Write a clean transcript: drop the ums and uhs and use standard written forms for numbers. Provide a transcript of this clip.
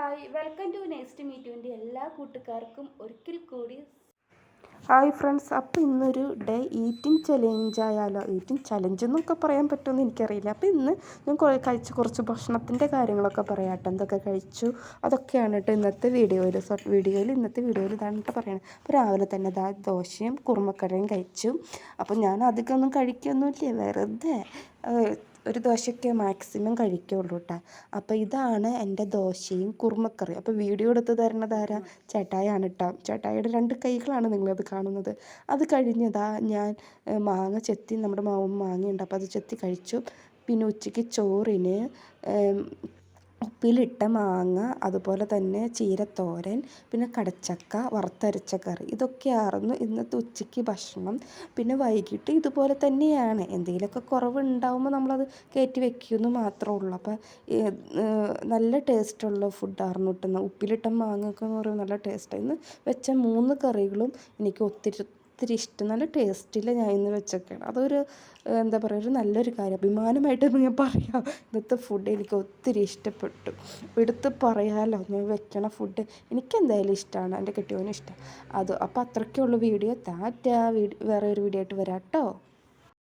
Hi welcome to next മീറ്റുവിൻ്റെ എല്ലാ കൂട്ടുകാർക്കും ഒരിക്കൽ കൂടി ഹായ് ഫ്രണ്ട്സ്. അപ്പോൾ ഇന്നൊരു ഡേ ഈറ്റിംഗ് ചലഞ്ച് ആയാലോ? ഈറ്റിംഗ് ചലഞ്ച് എന്നൊക്കെ പറയാൻ പറ്റുമെന്ന് എനിക്കറിയില്ല. അപ്പോൾ ഇന്ന് ഞാൻ കഴിച്ച കുറച്ച് ഭക്ഷണത്തിൻ്റെ കാര്യങ്ങളൊക്കെ പറയാട്ടോ. എന്തൊക്കെ കഴിച്ചു അതൊക്കെയാണ് കേട്ടോ ഇന്നത്തെ വീഡിയോയിൽ ഇതാണ് കേട്ടോ പറയണത്. അപ്പോൾ രാവിലെ തന്നെ ദോശയും കുറുമക്കറിയും കഴിച്ചു. അപ്പോൾ ഞാൻ അധികമൊന്നും കഴിക്കൊന്നുമില്ല, വെറുതെ ഒരു ദോശയൊക്കെ മാക്സിമം കഴിക്കുള്ളൂ കേട്ടോ. അപ്പോൾ ഇതാണ് എൻ്റെ ദോശയും കുറുമക്കറിയും. അപ്പോൾ വീഡിയോ എടുത്ത് തരുന്നത് ആരാ? ചേട്ടായാണ് കേട്ടോ. ചേട്ടായിയുടെ 2 കൈകളാണ് നിങ്ങളത് കാണുന്നത്. അത് കഴിഞ്ഞതാ ഞാൻ മാങ്ങ ചെത്തി, നമ്മുടെ മാങ്ങയുണ്ട്, അപ്പോൾ അത് ചെത്തി കഴിച്ചു. പിന്നെ ഉച്ചയ്ക്ക് ചോറിന് ഉപ്പിലിട്ട മാങ്ങ, അതുപോലെ തന്നെ ചീരത്തോരൻ, പിന്നെ കടച്ചക്ക, വറുത്തരച്ച കറി, ഇതൊക്കെയായിരുന്നു ഇന്നത്തെ ഉച്ചയ്ക്ക് ഭക്ഷണം. പിന്നെ വൈകിട്ട് ഇതുപോലെ തന്നെയാണ്. എന്തെങ്കിലുമൊക്കെ കുറവുണ്ടാകുമ്പോൾ നമ്മളത് കയറ്റി വെക്കുമെന്ന് മാത്രമേ ഉള്ളൂ. അപ്പോൾ നല്ല ടേസ്റ്റുള്ള ഫുഡായിരുന്നു കിട്ടുന്നത്. ഉപ്പിലിട്ട മാങ്ങയൊക്കെ എന്ന് പറയുമ്പോൾ നല്ല ടേസ്റ്റാണ്. ഇന്ന് വെച്ച 3 കറികളും എനിക്ക് ഒത്തിരി ഇഷ്ടം. നല്ല ടേസ്റ്റിൽ ഞാൻ ഇന്ന് വെച്ചൊക്കെയാണ്. അതൊരു എന്താ പറയുക, ഒരു നല്ലൊരു കാര്യം, അഭിമാനമായിട്ട് ഞാൻ പറയാം. ഇന്നത്തെ ഫുഡ് എനിക്ക് ഒത്തിരി ഇഷ്ടപ്പെട്ടു. എടുത്ത് പറയാമല്ലോ, ഞാൻ വെക്കണ ഫുഡ് എനിക്കെന്തായാലും ഇഷ്ടമാണ്, എൻ്റെ കെട്ടിയവനും ഇഷ്ടമാണ്. അപ്പോൾ അത്രയ്ക്കുള്ള വീഡിയോ. വേറെ ഒരു വീഡിയോ ആയിട്ട് വരാം കേട്ടോ.